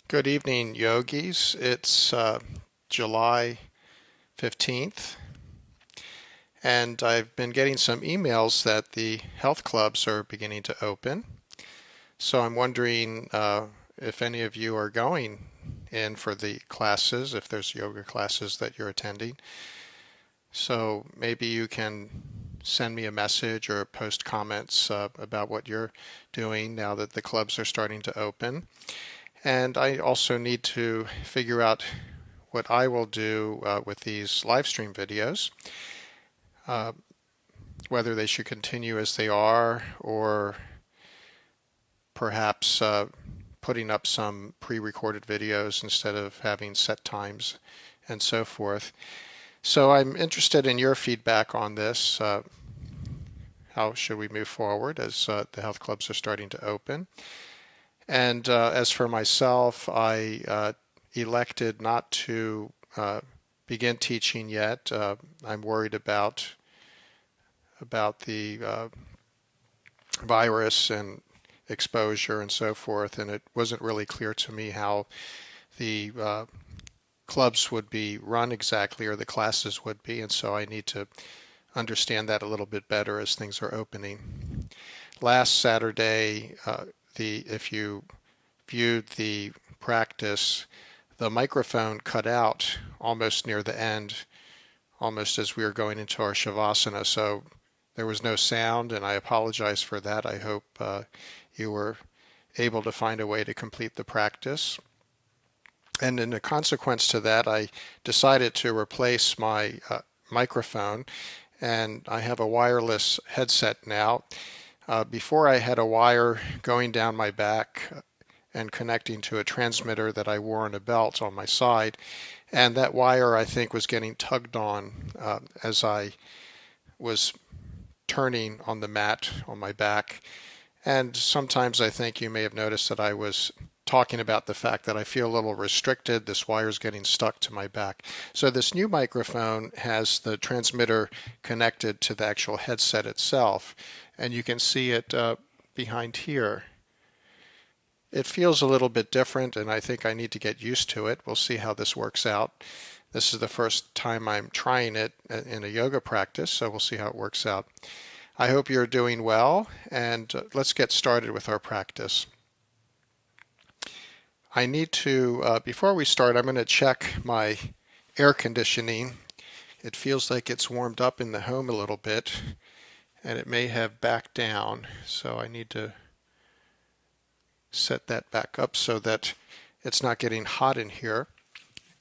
Good evening, yogis. It's July 15th, and I've been getting some emails that the health clubs are beginning to open. So I'm wondering if any of you are going in for the classes, if there's yoga classes that you're attending. So maybe you can send me a message or post comments about what you're doing now that the clubs are starting to open. And I also need to figure out what I will do with these live stream videos, uh, whether they should continue as they are or perhaps putting up some pre-recorded videos instead of having set times and so forth. So I'm interested in your feedback on this. How should we move forward as the health clubs are starting to open? And as for myself, I elected not to begin teaching yet. I'm worried about the virus and exposure and so forth, and it wasn't really clear to me how the clubs would be run exactly, or the classes would be, and so I need to understand that a little bit better as things are opening. Last Saturday, if you viewed the practice, the microphone cut out almost near the end, almost as we were going into our Shavasana, so there was no sound, and I apologize for that. I hope you were able to find a way to complete the practice. And in a consequence to that, I decided to replace my microphone, and I have a wireless headset now. Before I had a wire going down my back and connecting to a transmitter that I wore on a belt on my side, and that wire, I think, was getting tugged on as I was turning on the mat on my back. And sometimes I think you may have noticed that I was talking about the fact that I feel a little restricted. This wire's getting stuck to my back. So this new microphone has the transmitter connected to the actual headset itself, and you can see it behind here. It feels a little bit different, and I think I need to get used to it. We'll see how this works out. This is the first time I'm trying it in a yoga practice, so we'll see how it works out. I hope you're doing well, and let's get started with our practice. I need to, before we start, I'm going to check my air conditioning. It feels like it's warmed up in the home a little bit, and it may have backed down, so I need to set that back up so that it's not getting hot in here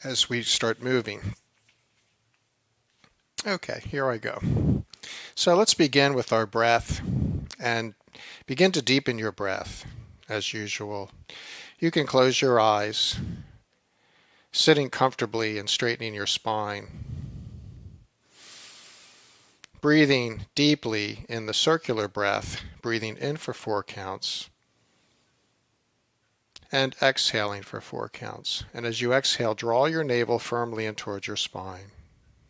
as we start moving. Okay, here I go. So let's begin with our breath and begin to deepen your breath as usual. You can close your eyes, sitting comfortably and straightening your spine. Breathing deeply in the circular breath, breathing in for 4 counts, and exhaling for 4 counts. And as you exhale, draw your navel firmly in towards your spine.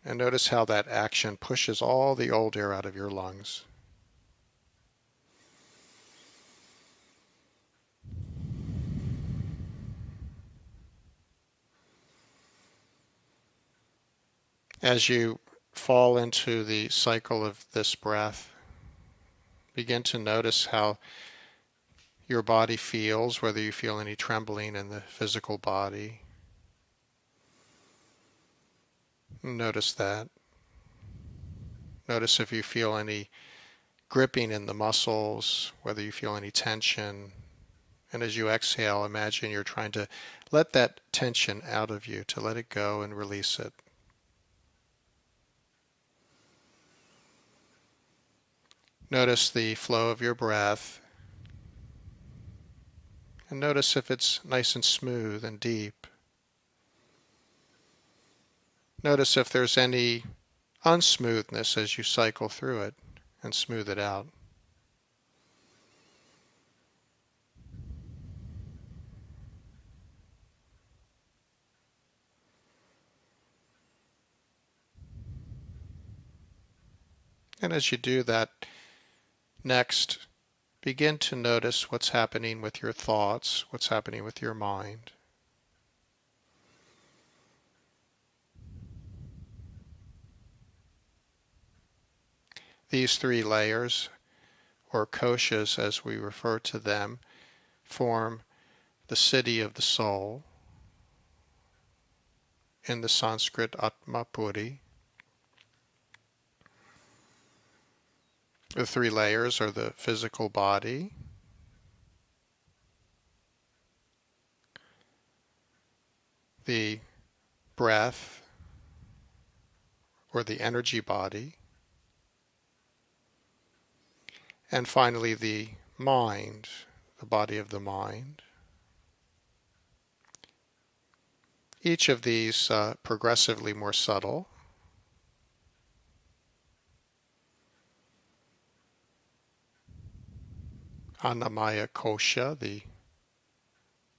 And notice how that action pushes all the old air out of your lungs. As you fall into the cycle of this breath, begin to notice how your body feels, whether you feel any trembling in the physical body. Notice that. Notice if you feel any gripping in the muscles, whether you feel any tension. And as you exhale, imagine you're trying to let that tension out of you, to let it go and release it. Notice the flow of your breath, and notice if it's nice and smooth and deep. Notice if there's any unsmoothness as you cycle through it, and smooth it out. And as you do that, next, begin to notice what's happening with your thoughts, what's happening with your mind. These three layers, or koshas as we refer to them, form the city of the soul, in the Sanskrit Atmapuri. The three layers are the physical body, the breath, or the energy body, and finally the mind, the body of the mind. Each of these progressively more subtle. Annamaya kosha, the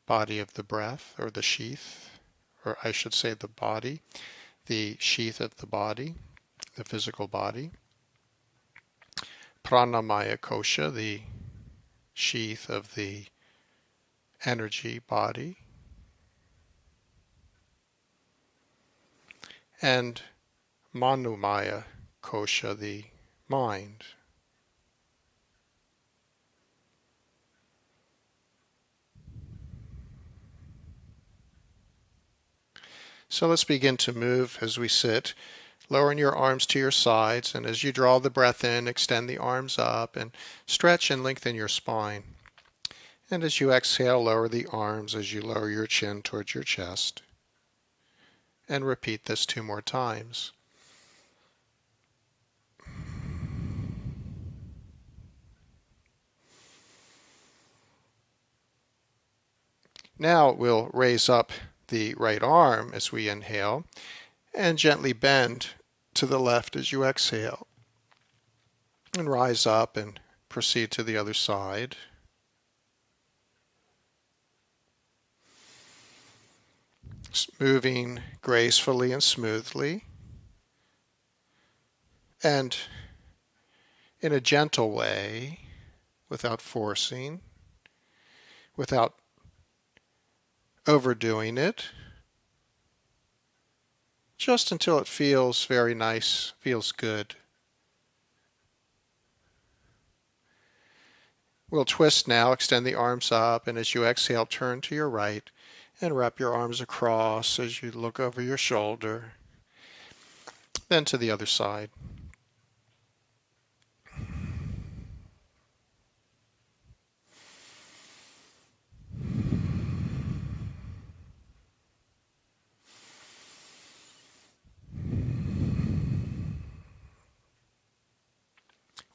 body of the breath, or the sheath, or I should say the body, the sheath of the body, the physical body. Pranamaya kosha, the sheath of the energy body. And Manumaya kosha, the mind. So let's begin to move as we sit, lowering your arms to your sides, and as you draw the breath in, extend the arms up and stretch and lengthen your spine. And as you exhale, lower the arms as you lower your chin towards your chest. And repeat this 2 more times. Now we'll raise up the right arm as we inhale and gently bend to the left as you exhale. And rise up and proceed to the other side. Moving gracefully and smoothly, and in a gentle way, without forcing, without overdoing it, just until it feels very nice, feels good. We'll twist now, extend the arms up, and as you exhale, turn to your right and wrap your arms across as you look over your shoulder, then to the other side.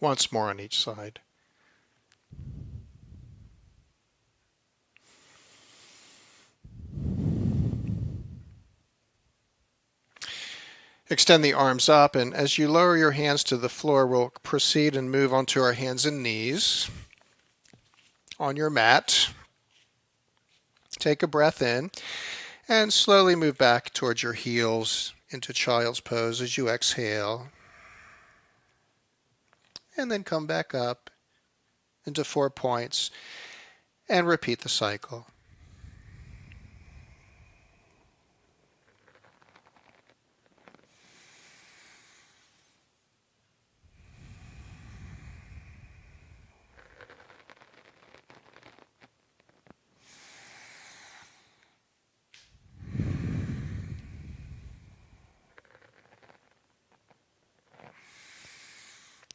Once more on each side. Extend the arms up, and as you lower your hands to the floor, we'll proceed and move onto our hands and knees on your mat. Take a breath in, and slowly move back towards your heels into child's pose as you exhale. And then come back up into 4 points and repeat the cycle.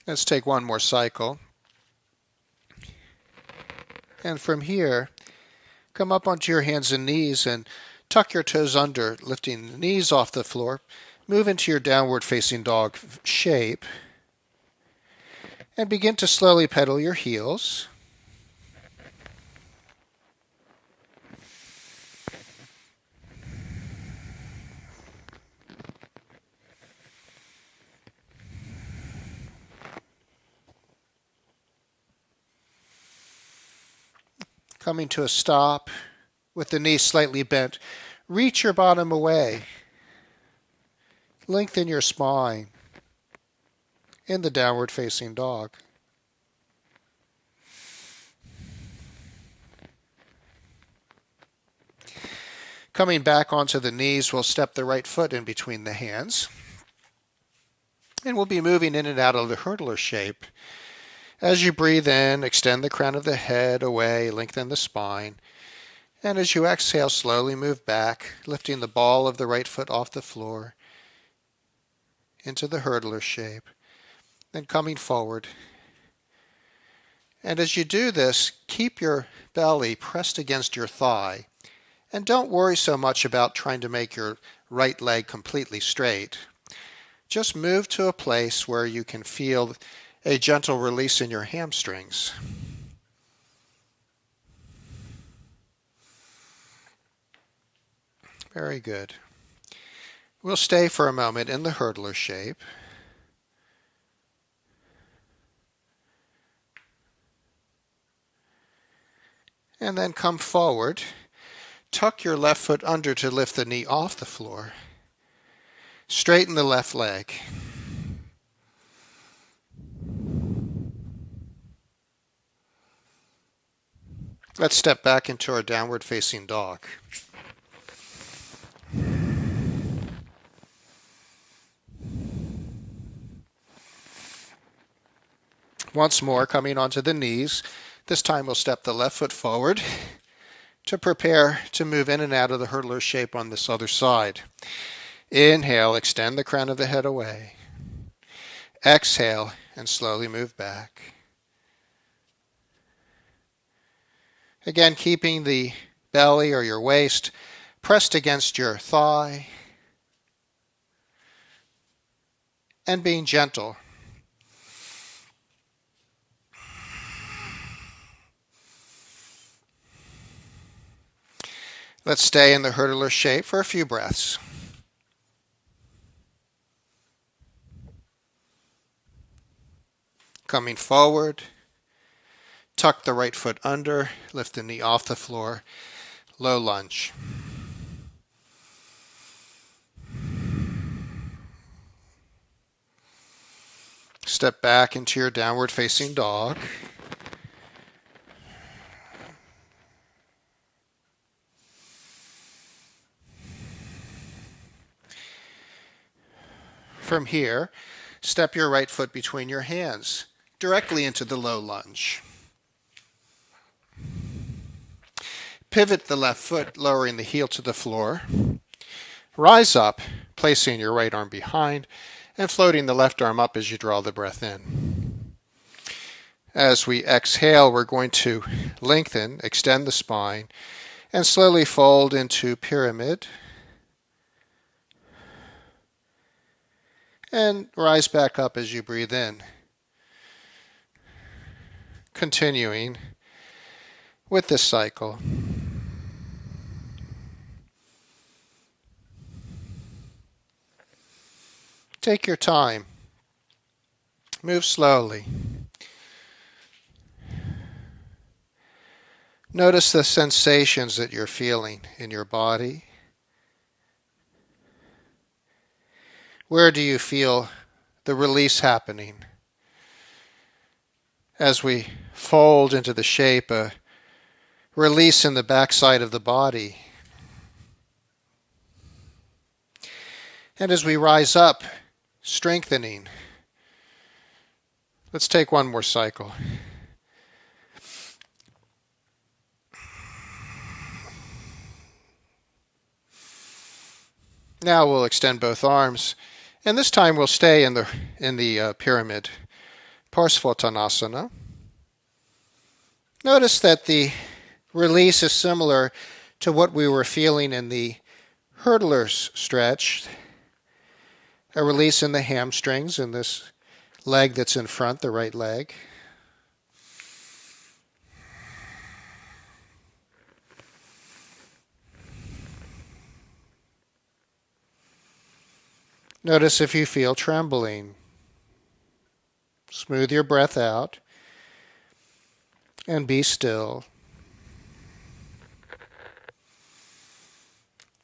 Let's take one more cycle. And from here, come up onto your hands and knees and tuck your toes under, lifting the knees off the floor. Move into your downward facing dog shape. And begin to slowly pedal your heels. Coming to a stop with the knees slightly bent, reach your bottom away. Lengthen your spine in the downward facing dog. Coming back onto the knees, we'll step the right foot in between the hands. And we'll be moving in and out of the hurdler shape. As you breathe in, extend the crown of the head away, lengthen the spine. And as you exhale, slowly move back, lifting the ball of the right foot off the floor into the hurdler shape, then coming forward. And as you do this, keep your belly pressed against your thigh. And don't worry so much about trying to make your right leg completely straight. Just move to a place where you can feel a gentle release in your hamstrings. Very good. We'll stay for a moment in the hurdler shape. And then come forward. Tuck your left foot under to lift the knee off the floor. Straighten the left leg. Let's step back into our downward facing dog. Once more, coming onto the knees. This time we'll step the left foot forward to prepare to move in and out of the hurdler shape on this other side. Inhale, extend the crown of the head away. Exhale, and slowly move back. Again, keeping the belly or your waist pressed against your thigh and being gentle. Let's stay in the hurdler shape for a few breaths. Coming forward, tuck the right foot under, lift the knee off the floor, low lunge. Step back into your downward facing dog. From here, step your right foot between your hands, directly into the low lunge. Pivot the left foot, lowering the heel to the floor. Rise up, placing your right arm behind and floating the left arm up as you draw the breath in. As we exhale, we're going to lengthen, extend the spine, and slowly fold into pyramid. And rise back up as you breathe in. Continuing with this cycle. Take your time. Move slowly. Notice the sensations that you're feeling in your body. Where do you feel the release happening? As we fold into the shape, a release in the backside of the body. And as we rise up, strengthening. Let's take one more cycle. Now we'll extend both arms. And this time we'll stay in the pyramid, Parsvottanasana. Notice that the release is similar to what we were feeling in the hurdler's stretch. A release in the hamstrings in this leg that's in front, the right leg. Notice if you feel trembling. Smooth your breath out and be still.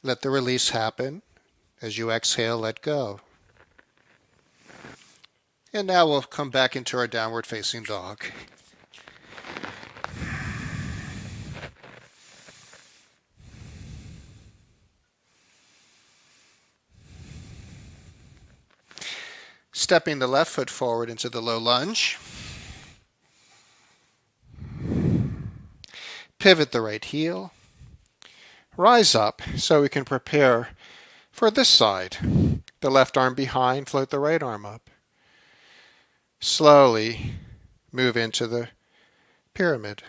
Let the release happen. As you exhale, let go. And now we'll come back into our downward facing dog. Stepping the left foot forward into the low lunge. Pivot the right heel. Rise up so we can prepare for this side. The left arm behind, float the right arm up. Slowly move into the pyramid.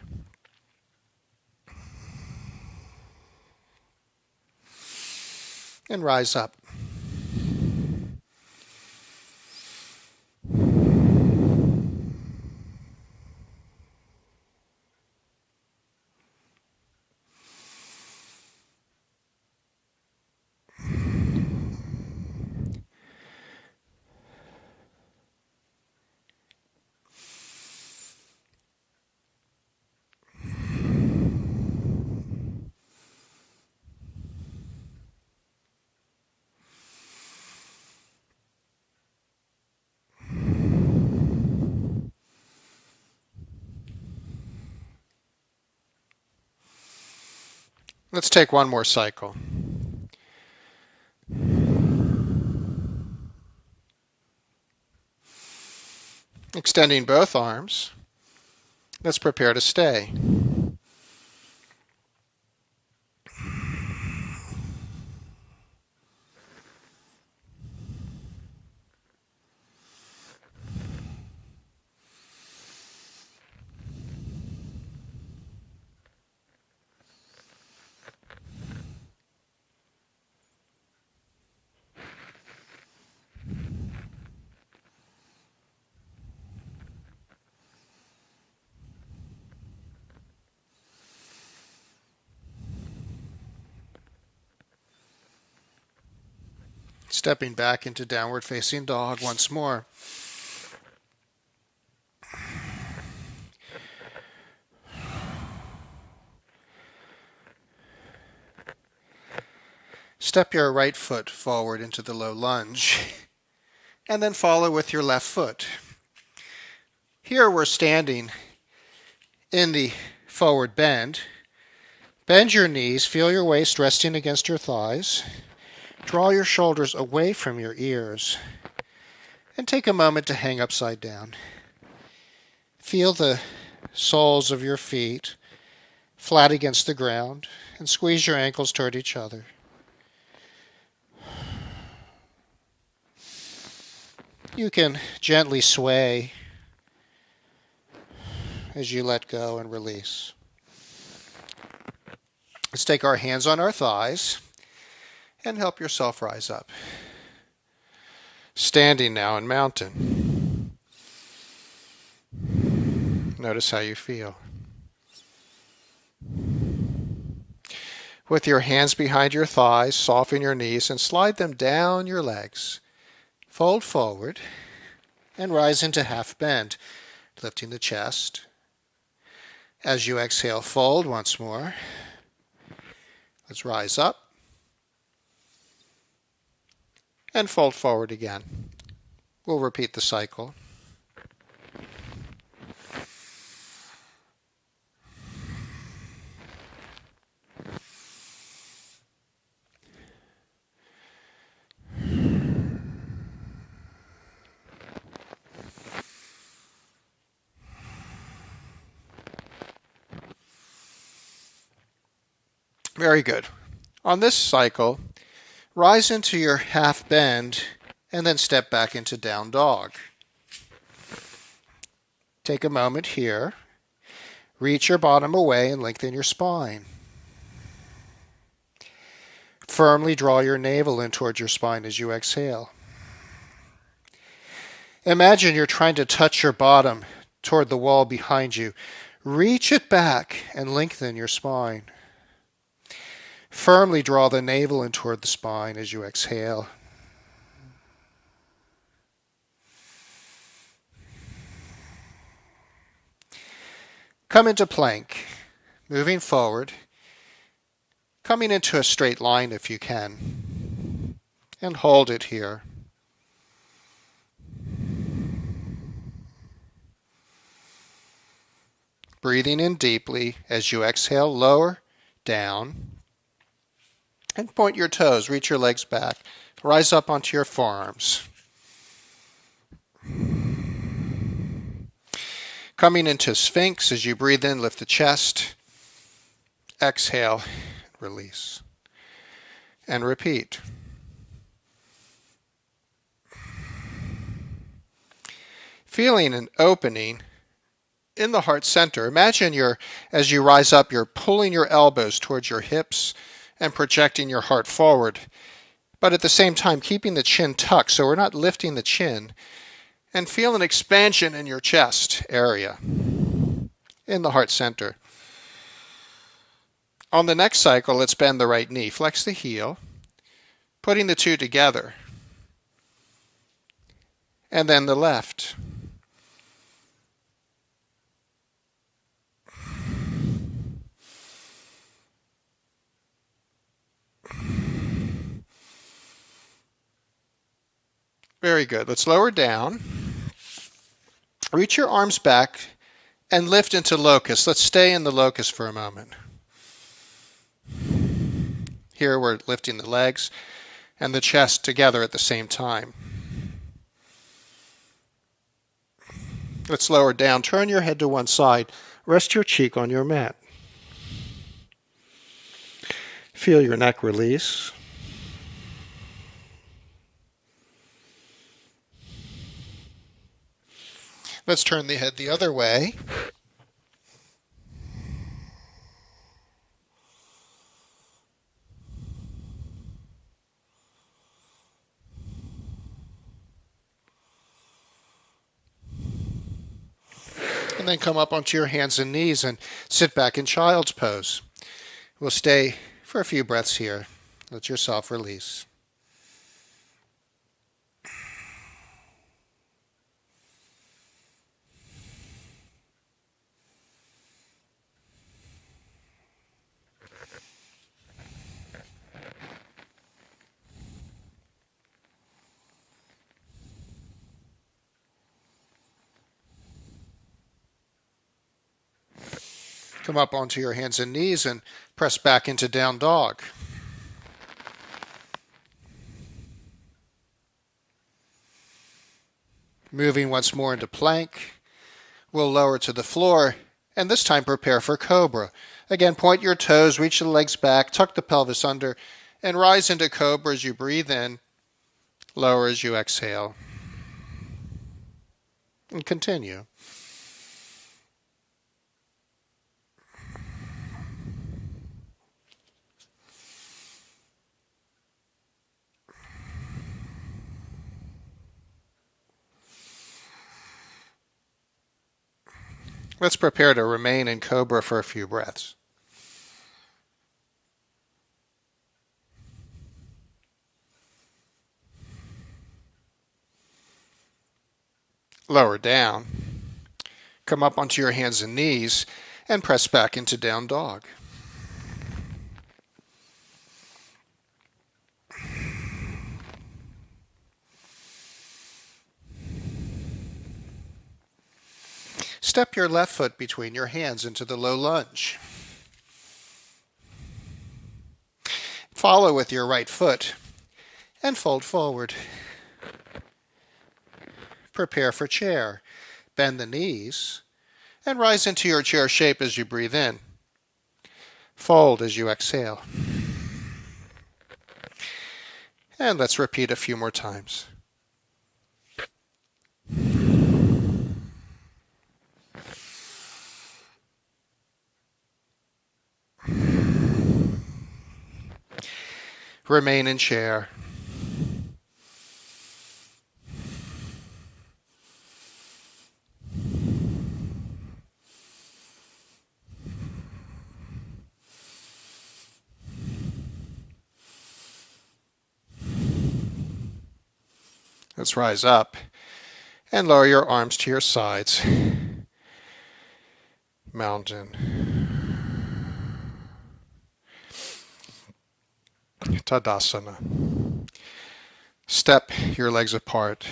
And rise up. Let's take one more cycle. Extending both arms. Let's prepare to stay. Stepping back into downward facing dog once more. Step your right foot forward into the low lunge, and then follow with your left foot. Here we're standing in the forward bend. Bend your knees, feel your waist resting against your thighs. Draw your shoulders away from your ears, and take a moment to hang upside down. Feel the soles of your feet flat against the ground, and squeeze your ankles toward each other. You can gently sway as you let go and release. Let's take our hands on our thighs and help yourself rise up. Standing now in mountain. Notice how you feel. With your hands behind your thighs, soften your knees and slide them down your legs. Fold forward and rise into half bend, lifting the chest. As you exhale, fold once more. Let's rise up and fold forward again. We'll repeat the cycle. Very good. On this cycle, rise into your half bend and then step back into down dog. Take a moment here. Reach your bottom away and lengthen your spine. Firmly draw your navel in towards your spine as you exhale. Imagine you're trying to touch your bottom toward the wall behind you. Reach it back and lengthen your spine. Firmly draw the navel in toward the spine as you exhale. Come into plank, moving forward, coming into a straight line if you can, and hold it here. Breathing in deeply as you exhale, lower, down, and point your toes, reach your legs back, rise up onto your forearms. Coming into Sphinx, as you breathe in, lift the chest. Exhale, release. And repeat. Feeling an opening in the heart center. Imagine as you rise up, you're pulling your elbows towards your hips and projecting your heart forward, but at the same time keeping the chin tucked, so we're not lifting the chin. And feel an expansion in your chest area, in the heart center. On the next cycle, let's bend the right knee. Flex the heel, putting the two together. And then the left. Very good. Let's lower down. Reach your arms back and lift into locust. Let's stay in the locust for a moment. Here we're lifting the legs and the chest together at the same time. Let's lower down. Turn your head to one side. Rest your cheek on your mat. Feel your neck release. Let's turn the head the other way. And then come up onto your hands and knees and sit back in child's pose. We'll stay for a few breaths here. Let yourself release. Come up onto your hands and knees and press back into down dog. Moving once more into plank. We'll lower to the floor and this time prepare for cobra. Again, point your toes, reach the legs back, tuck the pelvis under, and rise into cobra as you breathe in. Lower as you exhale. And continue. Let's prepare to remain in cobra for a few breaths. Lower down. Come up onto your hands and knees and press back into down dog. Step your left foot between your hands into the low lunge. Follow with your right foot and fold forward. Prepare for chair. Bend the knees and rise into your chair shape as you breathe in. Fold as you exhale. And let's repeat a few more times. Remain in chair. Let's rise up and lower your arms to your sides. Mountain. Tadasana. Step your legs apart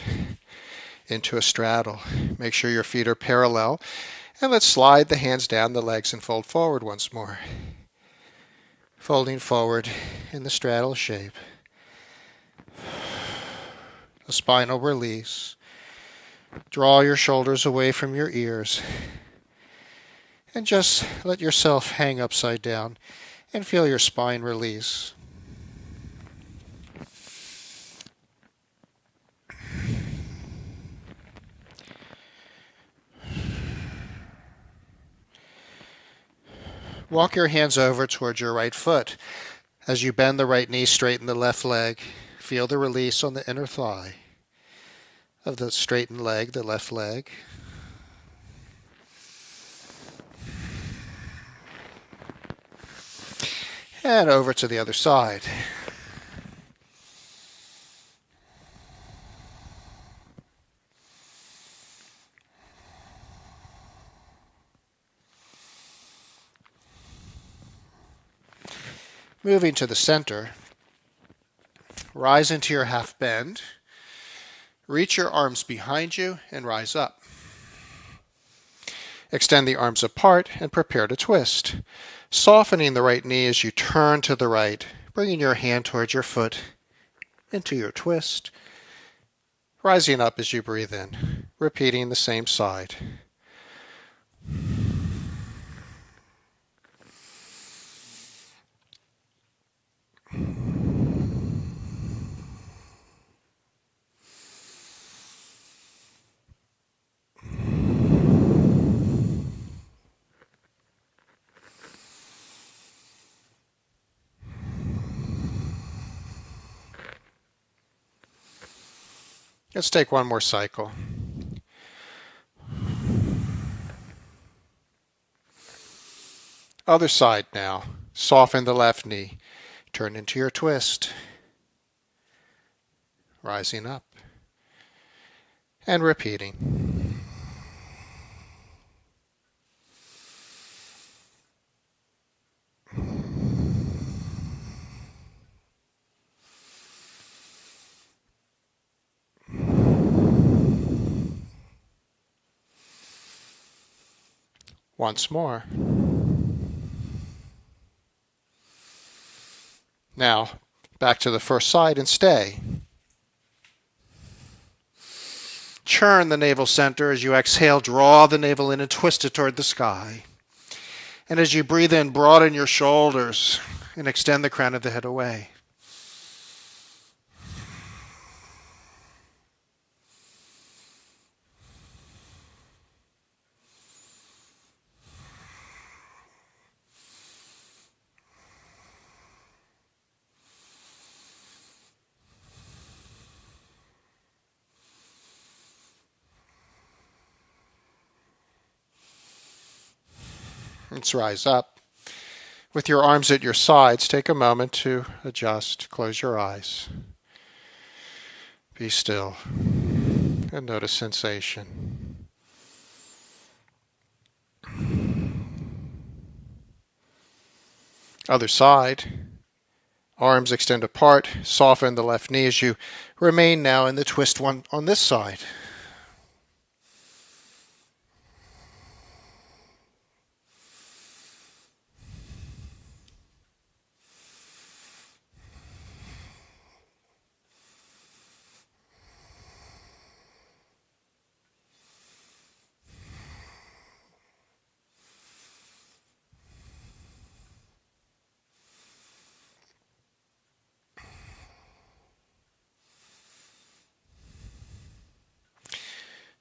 into a straddle. Make sure your feet are parallel. And let's slide the hands down the legs and fold forward once more. Folding forward in the straddle shape. A spinal release. Draw your shoulders away from your ears and just let yourself hang upside down and feel your spine release. Walk your hands over towards your right foot. As you bend the right knee, straighten the left leg. Feel the release on the inner thigh of the straightened leg, the left leg. And over to the other side. Moving to the center, rise into your half bend. Reach your arms behind you and rise up. Extend the arms apart and prepare to twist. Softening the right knee as you turn to the right, bringing your hand towards your foot into your twist. Rising up as you breathe in, repeating the same side. Let's take one more cycle. Other side now. Soften the left knee. Turn into your twist. Rising up. And repeating. Once more. Now, back to the first side and stay. Churn the navel center as you exhale. Draw the navel in and twist it toward the sky. And as you breathe in, broaden your shoulders and extend the crown of the head away. Let's rise up. With your arms at your sides, take a moment to adjust. Close your eyes. Be still and notice sensation. Other side. Arms extend apart. Soften the left knee as you remain now in the twist one on this side.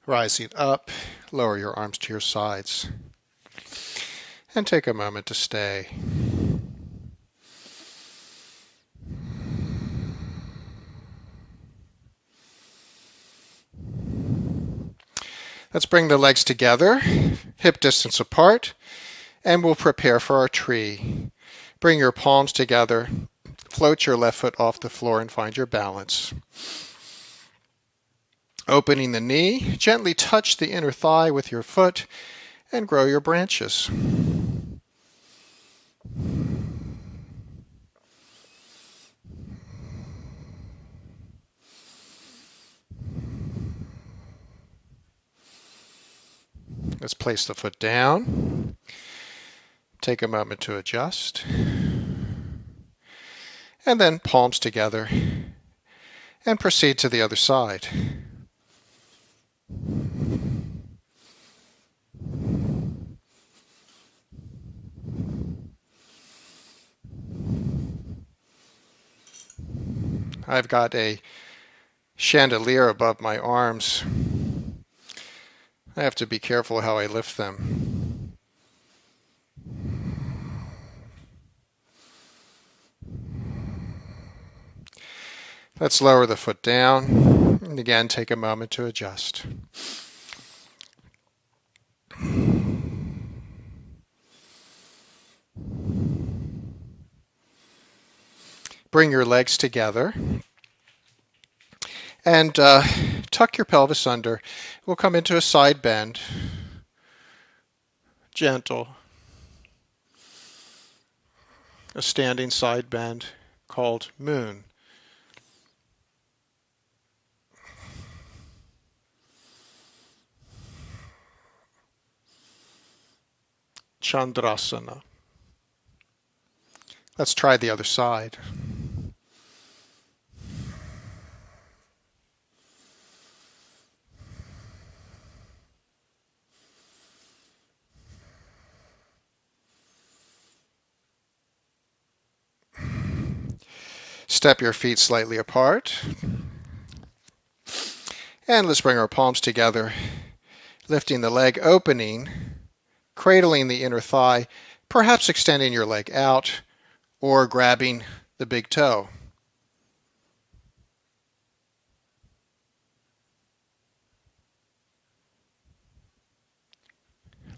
Rising up, lower your arms to your sides. And take a moment to stay. Let's bring the legs together, hip distance apart, and we'll prepare for our tree. Bring your palms together, float your left foot off the floor and find your balance. Opening the knee, gently touch the inner thigh with your foot and grow your branches. Let's place the foot down. Take a moment to adjust. And then palms together and proceed to the other side. I've got a chandelier above my arms. I have to be careful how I lift them. Let's lower the foot down, and again take a moment to adjust. Bring your legs together and tuck your pelvis under. We'll come into a side bend, gentle, a standing side bend called moon. Chandrasana. Let's try the other side. Step your feet slightly apart. And let's bring our palms together, lifting the leg, opening, cradling the inner thigh, perhaps extending your leg out or grabbing the big toe.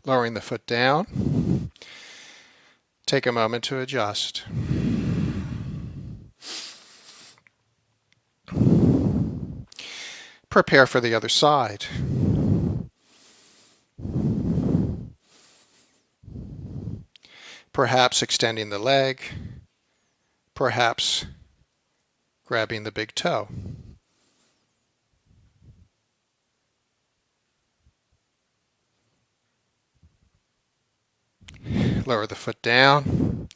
Lowering the foot down. Take a moment to adjust. Prepare for the other side. Perhaps extending the leg, perhaps grabbing the big toe. Lower the foot down.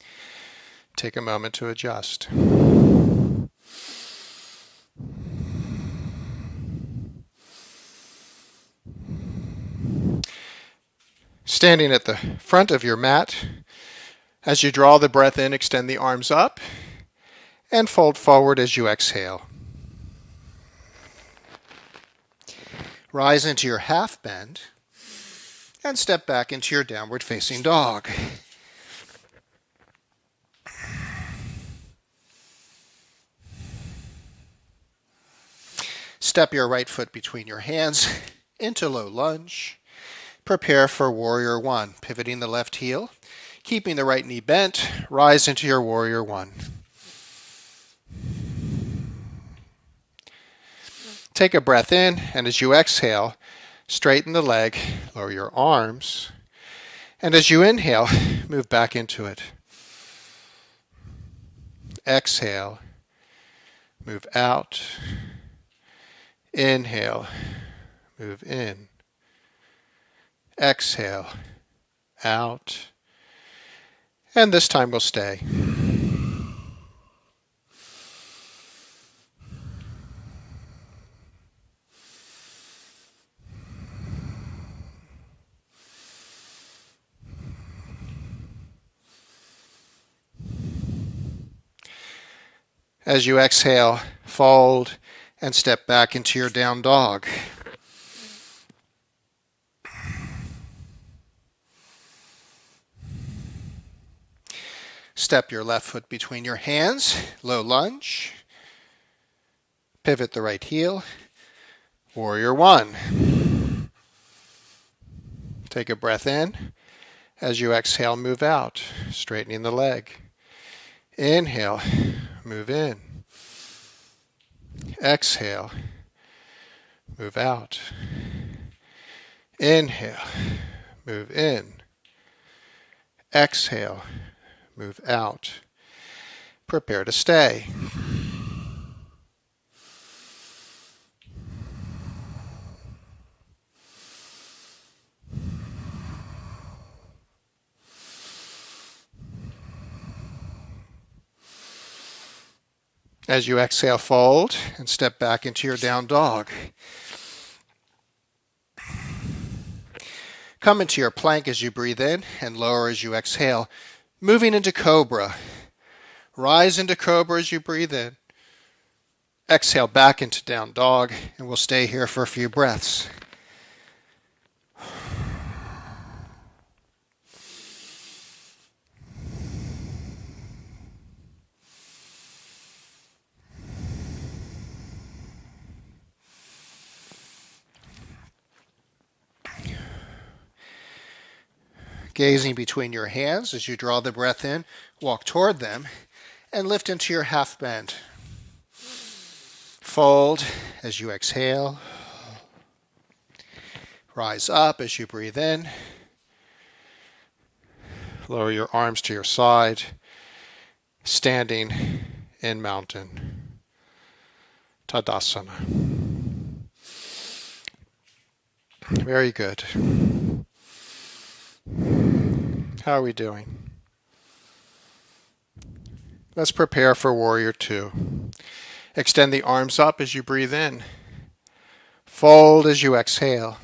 Take a moment to adjust. Standing at the front of your mat, as you draw the breath in, extend the arms up and fold forward as you exhale. Rise into your half bend and step back into your downward facing dog. Step your right foot between your hands into low lunge. Prepare for Warrior One, pivoting the left heel, keeping the right knee bent. Rise into your Warrior One. Take a breath in, and as you exhale, straighten the leg, lower your arms, and as you inhale, move back into it. Exhale, move out. Inhale, move in. Exhale, out. And this time we'll stay. As you exhale, fold and step back into your down dog. Step your left foot between your hands, low lunge. Pivot the right heel, Warrior One. Take a breath in. As you exhale, move out, straightening the leg. Inhale, move in. Exhale, move out. Inhale, move in. Exhale, move out. Prepare to stay. As you exhale, fold and step back into your down dog. Come into your plank as you breathe in and lower as you exhale, moving into Cobra. Rise into Cobra as you breathe in. Exhale back into down dog, and we'll stay here for a few breaths. Gazing between your hands as you draw the breath in, walk toward them, and lift into your half bend. Fold as you exhale. Rise up as you breathe in. Lower your arms to your side, standing in mountain. Tadasana. Very good. How are we doing? Let's prepare for Warrior Two. Extend the arms up as you breathe in. Fold as you exhale.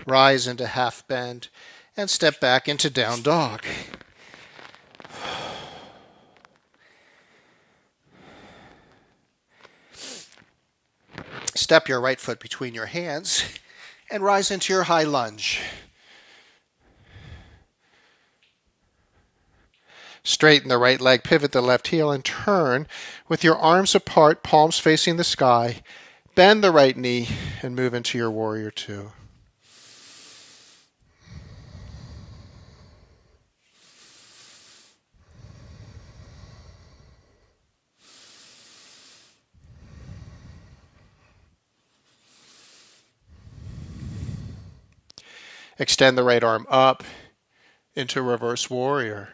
Rise into half bend and step back into down dog. Step your right foot between your hands and rise into your high lunge. Straighten the right leg, pivot the left heel, and turn with your arms apart, palms facing the sky. Bend the right knee and move into your Warrior Two. Extend the right arm up into Reverse Warrior.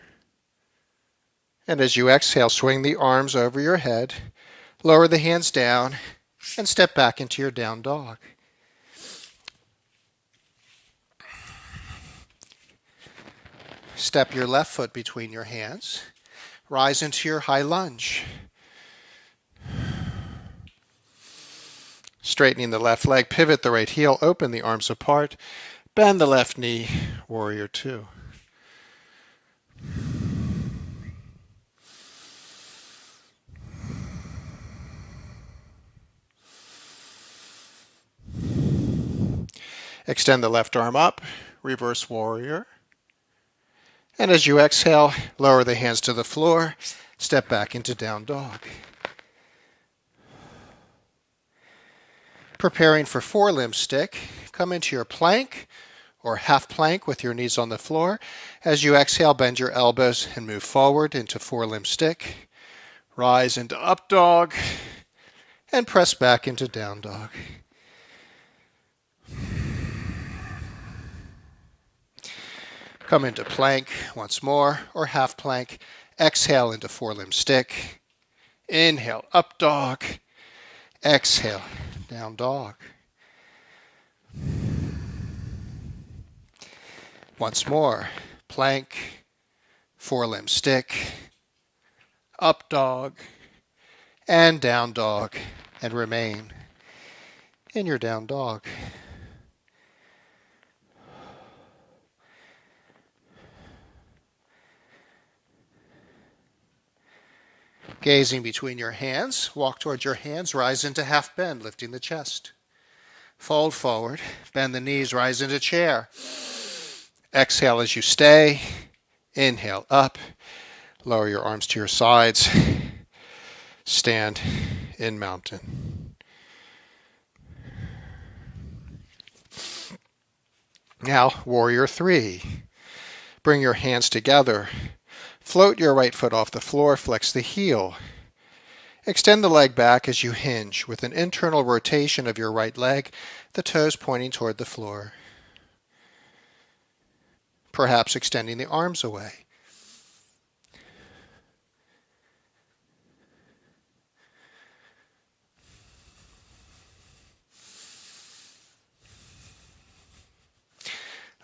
And as you exhale, swing the arms over your head, lower the hands down, and step back into your down dog. Step your left foot between your hands. Rise into your high lunge. Straightening the left leg, pivot the right heel, open the arms apart, bend the left knee, Warrior Two. Extend the left arm up, Reverse Warrior. And as you exhale, lower the hands to the floor, step back into down dog. Preparing for forelimb stick, come into your plank or half plank with your knees on the floor. As you exhale, bend your elbows and move forward into forelimb stick. Rise into up dog and press back into down dog. Come into plank once more, or half plank. Exhale into forelimb stick. Inhale, up dog. Exhale, down dog. Once more, plank, forelimb stick, up dog, and down dog, and remain in your down dog. Gazing between your hands, walk towards your hands, rise into half bend, lifting the chest. Fold forward, bend the knees, rise into chair. Exhale as you stay. Inhale up, lower your arms to your sides. Stand in mountain. Now, Warrior Three. Bring your hands together. Float your right foot off the floor, flex the heel. Extend the leg back as you hinge with an internal rotation of your right leg, the toes pointing toward the floor. Perhaps extending the arms away.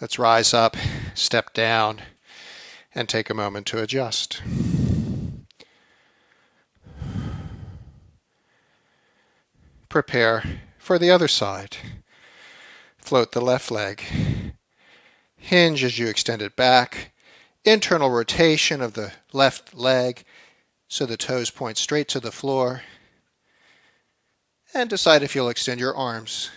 Let's rise up, step down, and take a moment to adjust. Prepare for the other side. Float the left leg. Hinge as you extend it back. Internal rotation of the left leg, so the toes point straight to the floor, and decide if you'll extend your arms.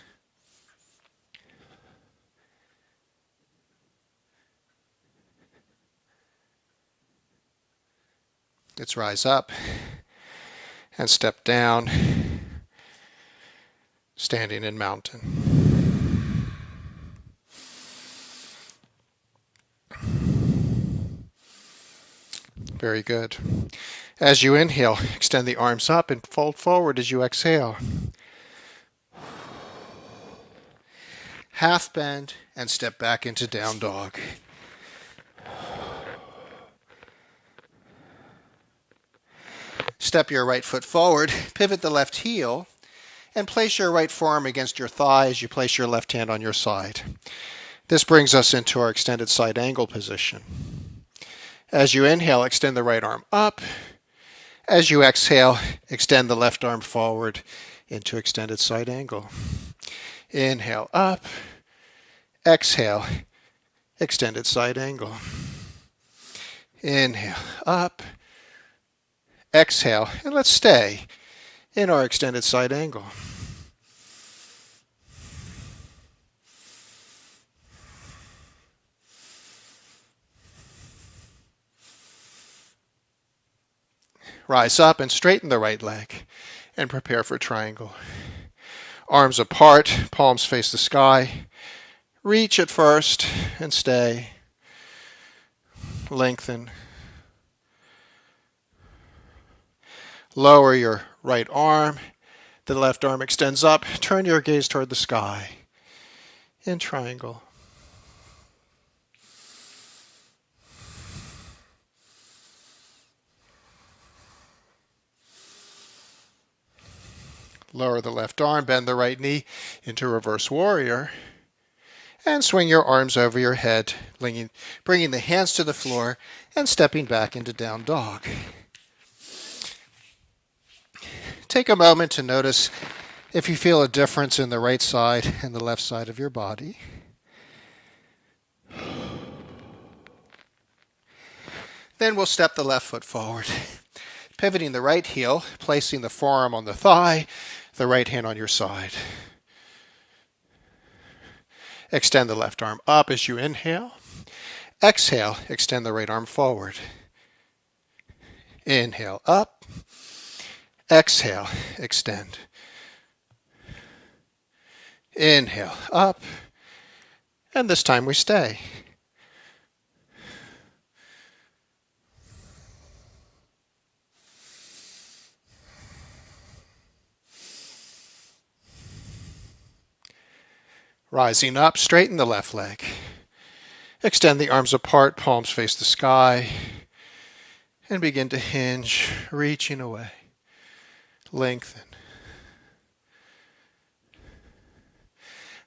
Let's rise up and step down, standing in mountain. Very good. As you inhale, extend the arms up and fold forward as you exhale. Half bend and step back into down dog. Step your right foot forward, pivot the left heel, and place your right forearm against your thigh as you place your left hand on your side. This brings us into our extended side angle position. As you inhale, extend the right arm up. As you exhale, extend the left arm forward into extended side angle. Inhale up. Exhale, extended side angle. Inhale up. Exhale, and let's stay in our extended side angle. Rise up and straighten the right leg and prepare for triangle. Arms apart, palms face the sky. Reach at first and stay. Lengthen. Lower your right arm. The left arm extends up. Turn your gaze toward the sky in triangle. Lower the left arm, bend the right knee into reverse warrior, and swing your arms over your head, bringing the hands to the floor and stepping back into down dog. Take a moment to notice if you feel a difference in the right side and the left side of your body. Then we'll step the left foot forward, pivoting the right heel, placing the forearm on the thigh, the right hand on your side. Extend the left arm up as you inhale. Exhale, extend the right arm forward. Inhale up. Exhale, extend. Inhale up. And this time we stay. Rising up, straighten the left leg. Extend the arms apart, palms face the sky, and begin to hinge, reaching away. Lengthen.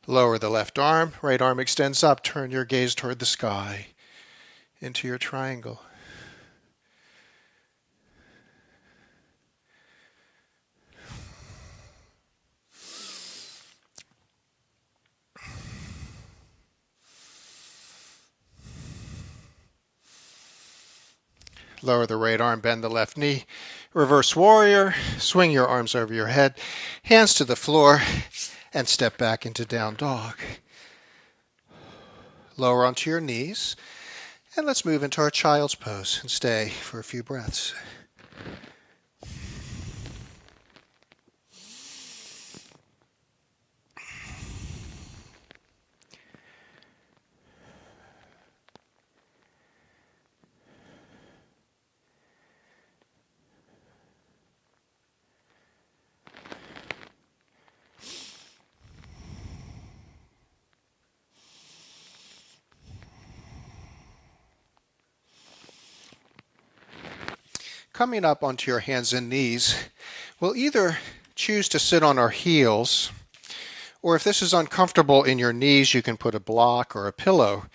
Lower the left arm, right arm extends up, turn your gaze toward the sky into your triangle. Lower the right arm, bend the left knee. Reverse warrior, swing your arms over your head, hands to the floor, and step back into down dog. Lower onto your knees, and let's move into our child's pose and stay for a few breaths. Coming up onto your hands and knees, we'll either choose to sit on our heels, or if this is uncomfortable in your knees, you can put a block or a pillow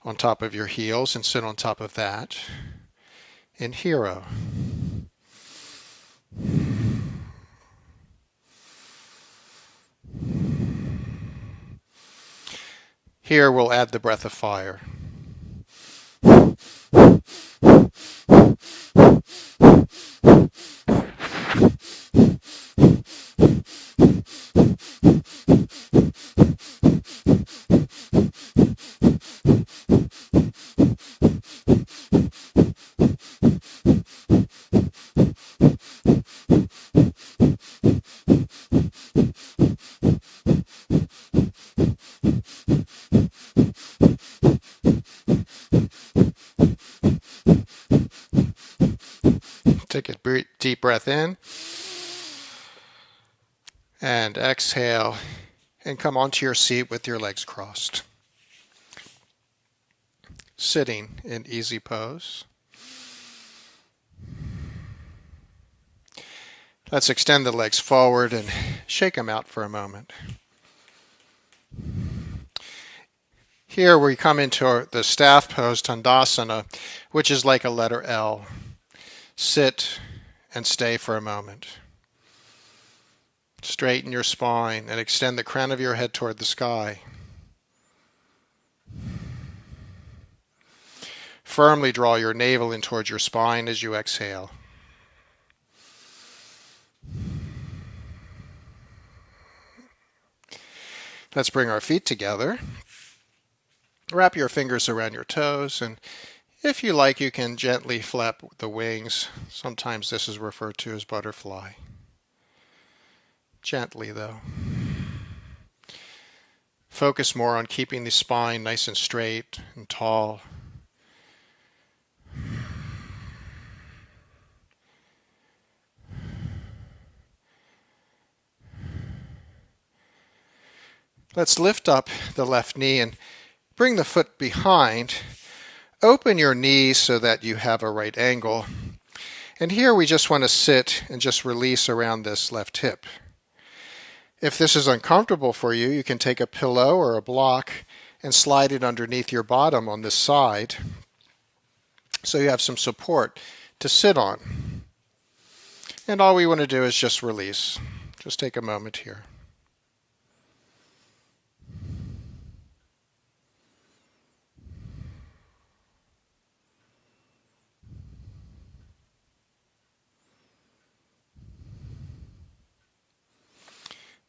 on top of your heels and sit on top of that in hero. Here we'll add the breath of fire. Take a deep breath in and exhale, and come onto your seat with your legs crossed. Sitting in easy pose. Let's extend the legs forward and shake them out for a moment. Here we come into the staff pose, Tandasana, which is like a letter L. Sit and stay for a moment. Straighten your spine and extend the crown of your head toward the sky. Firmly draw your navel in towards your spine as you exhale. Let's bring our feet together. Wrap your fingers around your toes, and if you like, you can gently flap the wings. Sometimes this is referred to as butterfly. Gently, though. Focus more on keeping the spine nice and straight and tall. Let's lift up the left knee and bring the foot behind. Open your knees so that you have a right angle. And here we just want to sit and just release around this left hip. If this is uncomfortable for you, you can take a pillow or a block and slide it underneath your bottom on this side so you have some support to sit on. And all we want to do is just release. Just take a moment here.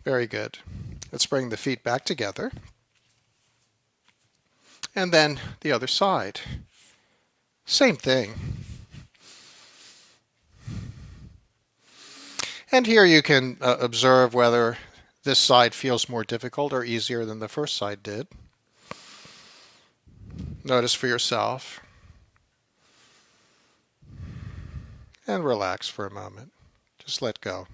Very good. Let's bring the feet back together. And then the other side. Same thing. And here you can observe whether this side feels more difficult or easier than the first side did. Notice for yourself. And relax for a moment. Just let go.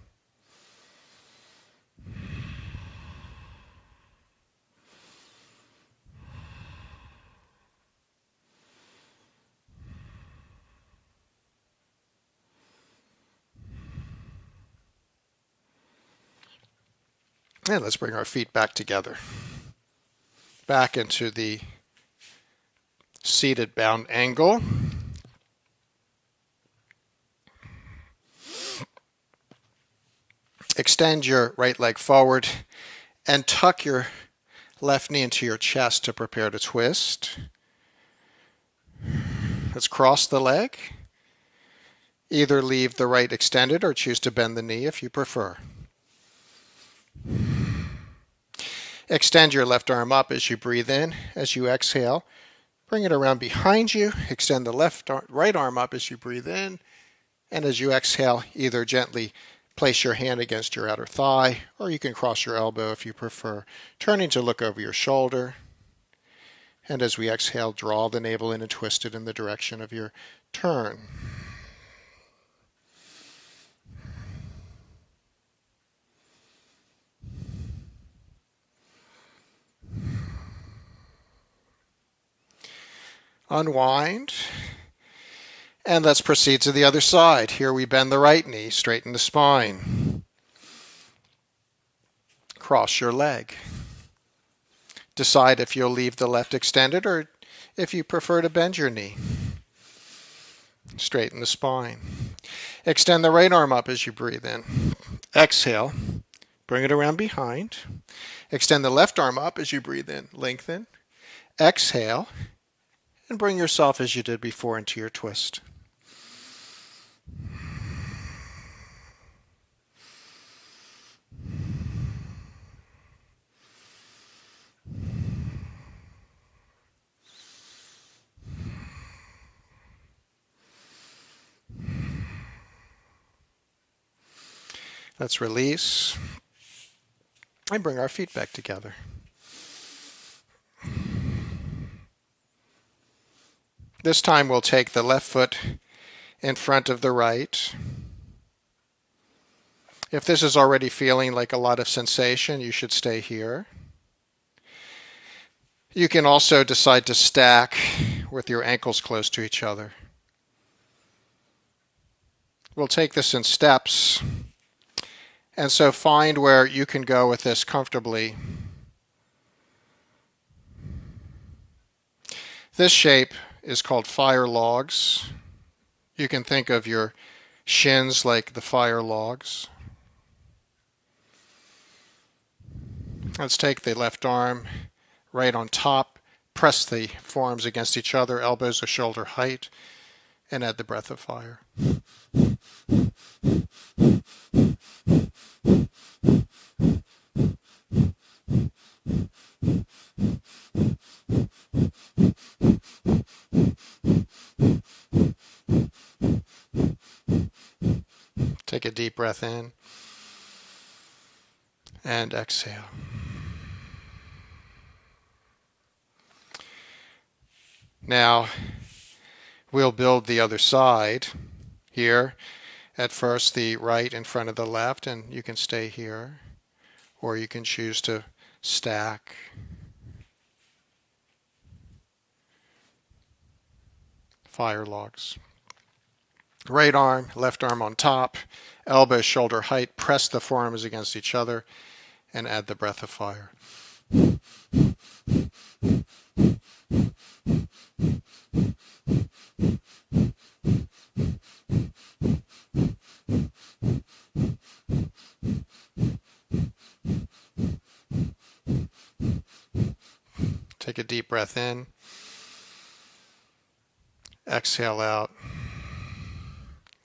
And let's bring our feet back together. Back into the seated bound angle. Extend your right leg forward and tuck your left knee into your chest to prepare to twist. Let's cross the leg. Either leave the right extended or choose to bend the knee if you prefer. Extend your left arm up as you breathe in. As you exhale, bring it around behind you. Extend the right arm up as you breathe in. And as you exhale, either gently place your hand against your outer thigh, or you can cross your elbow if you prefer, turning to look over your shoulder. And as we exhale, draw the navel in and twist it in the direction of your turn. Unwind. And let's proceed to the other side. Here we bend the right knee, straighten the spine. Cross your leg. Decide if you'll leave the left extended or if you prefer to bend your knee. Straighten the spine. Extend the right arm up as you breathe in. Exhale. Bring it around behind. Extend the left arm up as you breathe in. Lengthen. Exhale. And bring yourself as you did before into your twist. Let's release and bring our feet back together. This time we'll take the left foot in front of the right. If this is already feeling like a lot of sensation, you should stay here. You can also decide to stack with your ankles close to each other. We'll take this in steps, and so find where you can go with this comfortably. This shape is called fire logs. You can think of your shins like the fire logs. Let's take the left arm right on top, press the forearms against each other, elbows to shoulder height, and add the breath of fire. Take a deep breath in and exhale. Now we'll build the other side here. At first the right in front of the left, and you can stay here, or you can choose to stack. Fire logs. Right arm, left arm on top, elbow shoulder height, press the forearms against each other, and add the breath of fire. Take a deep breath in. Exhale out.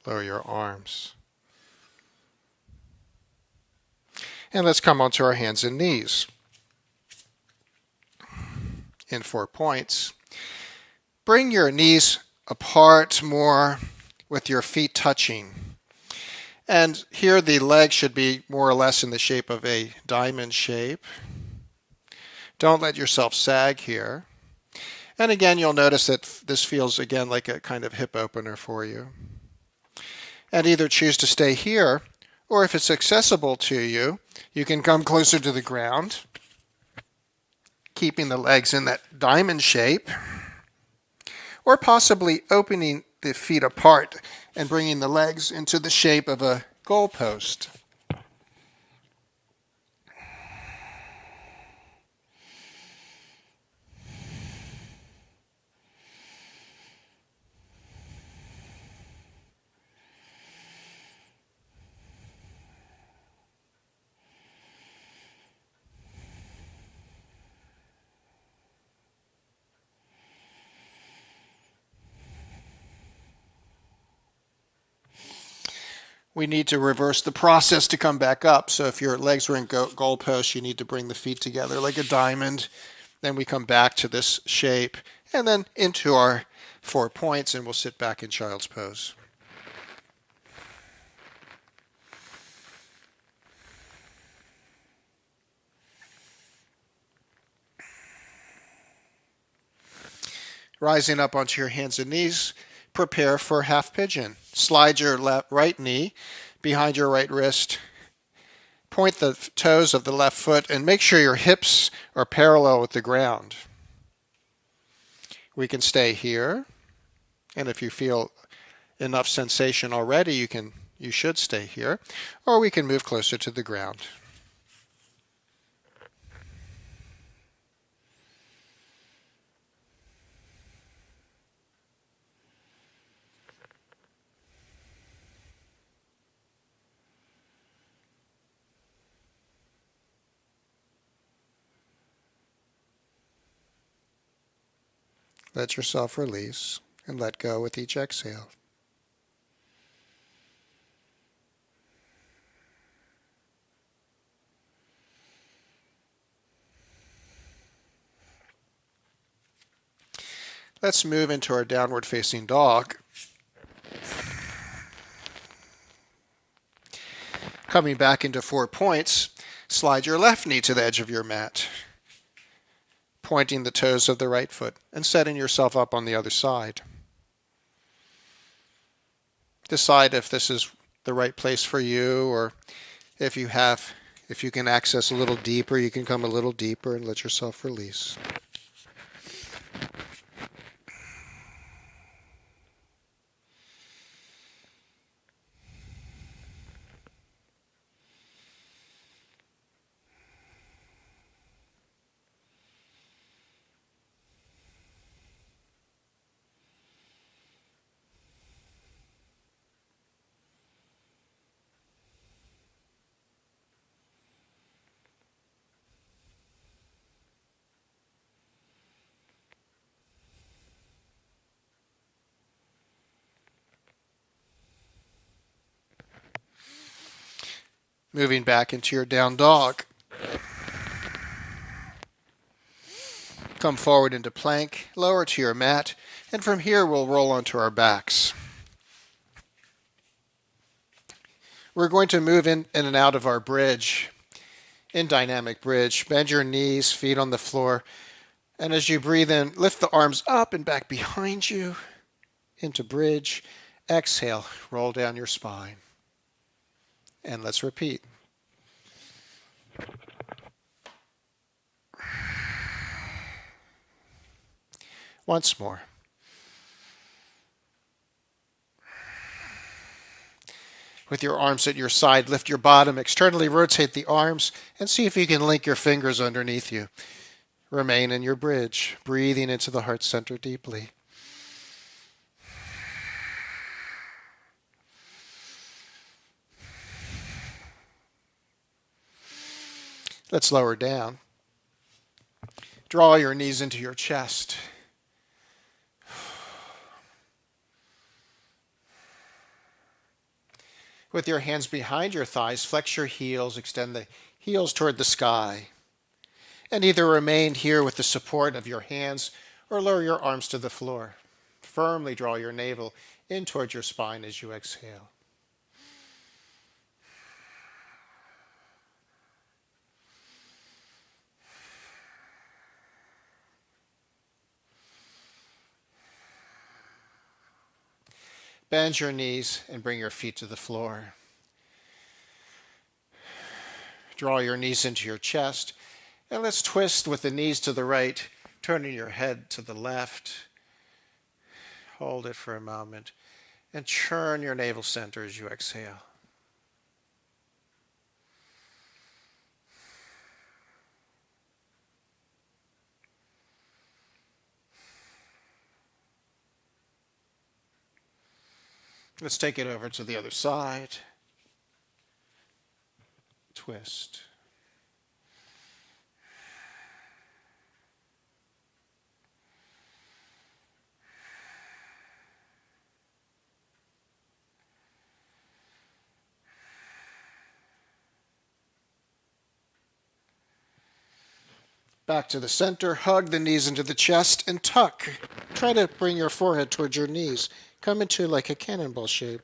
Lower your arms. And let's come onto our hands and knees in 4 points. Bring your knees apart more with your feet touching. And here the legs should be more or less in the shape of a diamond shape. Don't let yourself sag here. And again, you'll notice that this feels again like a kind of hip opener for you. And either choose to stay here, or if it's accessible to you, you can come closer to the ground, keeping the legs in that diamond shape, or possibly opening the feet apart and bringing the legs into the shape of a goalpost. We need to reverse the process to come back up. So if your legs were in goalposts, you need to bring the feet together like a diamond. Then we come back to this shape and then into our 4 points, and we'll sit back in child's pose. Rising up onto your hands and knees, prepare for half pigeon. Slide your right knee behind your right wrist. Point the toes of the left foot and make sure your hips are parallel with the ground. We can stay here, and if you feel enough sensation already, you should stay here, or we can move closer to the ground. Let yourself release and let go with each exhale. Let's move into our downward facing dog. Coming back into 4 points, slide your left knee to the edge of your mat, pointing the toes of the right foot and setting yourself up on the other side. decide if this is the right place for you, or if you can access a little deeper, you can come a little deeper and let yourself release. Moving back into your down dog. Come forward into plank, lower to your mat, and from here we'll roll onto our backs. We're going to move in and out of our bridge, in dynamic bridge. Bend your knees, feet on the floor, and as you breathe in, lift the arms up and back behind you into bridge. Exhale, roll down your spine. And let's repeat. Once more. With your arms at your side, lift your bottom, externally rotate the arms, and see if you can link your fingers underneath you. Remain in your bridge, breathing into the heart center deeply. Let's lower down. Draw your knees into your chest. With your hands behind your thighs, flex your heels, extend the heels toward the sky. And either remain here with the support of your hands or lower your arms to the floor. Firmly draw your navel in towards your spine as you exhale. Bend your knees and bring your feet to the floor. Draw your knees into your chest, and let's twist with the knees to the right, turning your head to the left. Hold it for a moment, and churn your navel center as you exhale. Let's take it over to the other side. Twist. Back to the center, hug the knees into the chest and tuck. Try to bring your forehead towards your knees. Come into like a cannonball shape.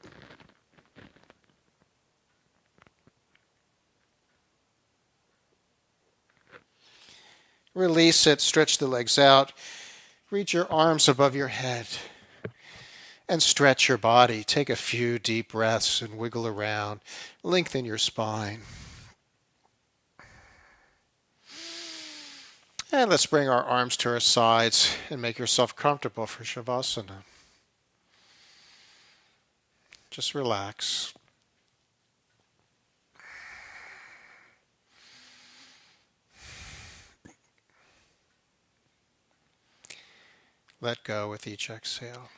Release it, stretch the legs out. Reach your arms above your head and stretch your body. Take a few deep breaths and wiggle around. Lengthen your spine. And let's bring our arms to our sides and make yourself comfortable for Shavasana. Just relax. Let go with each exhale.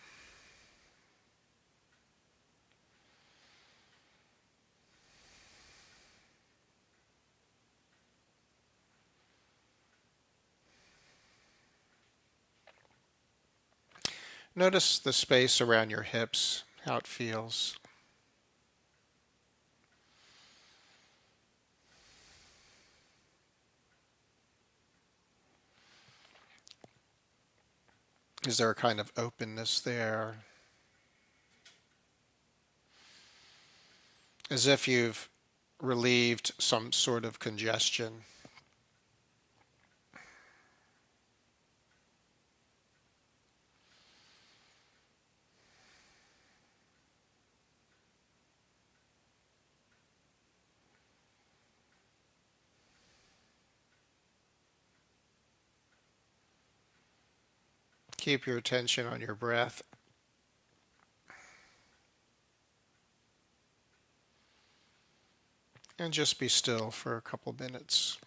Notice the space around your hips, how it feels. Is there a kind of openness there? As if you've relieved some sort of congestion. Keep your attention on your breath. And just be still for a couple minutes.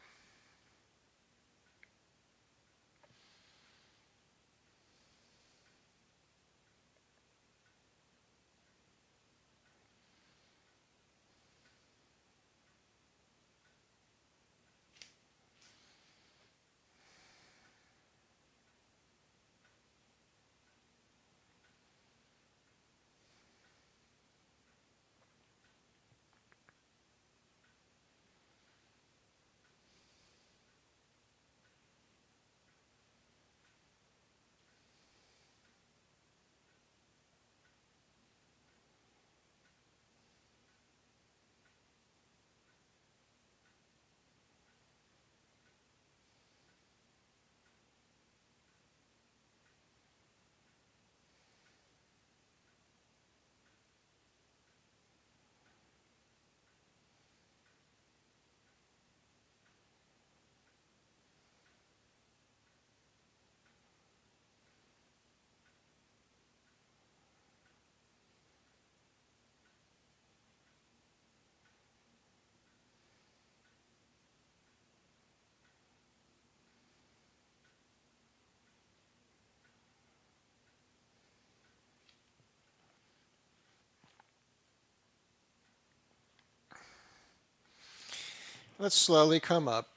Let's slowly come up.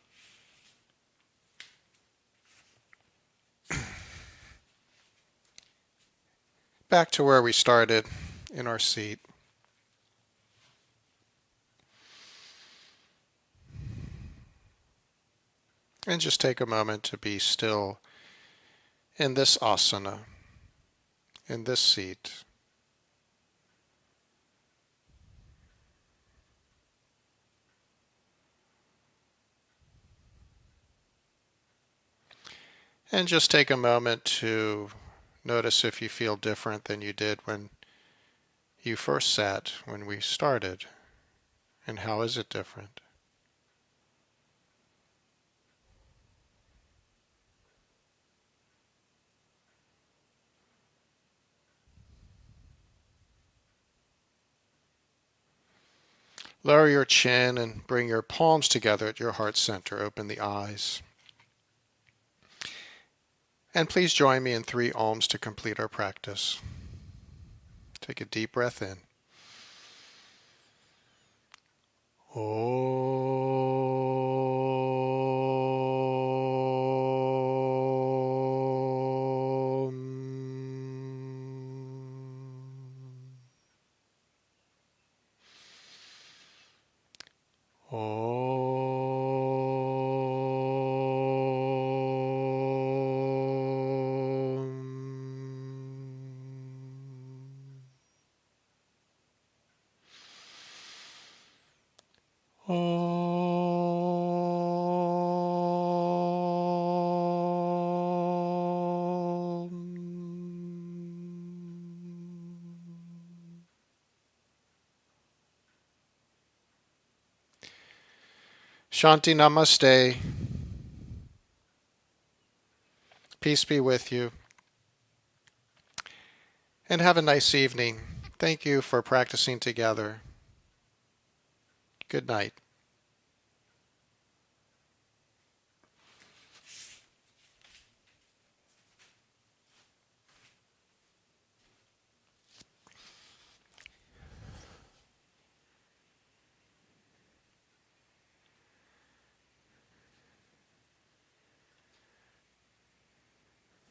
Back to where we started in our seat. And just take a moment to be still in this asana, in this seat. And just take a moment to notice if you feel different than you did when you first sat, when we started, and how is it different? Lower your chin and bring your palms together at your heart center. Open the eyes. And please join me in 3 Oms to complete our practice. Take a deep breath in. Shanti Namaste. Peace be with you. And have a nice evening. Thank you for practicing together. Good night.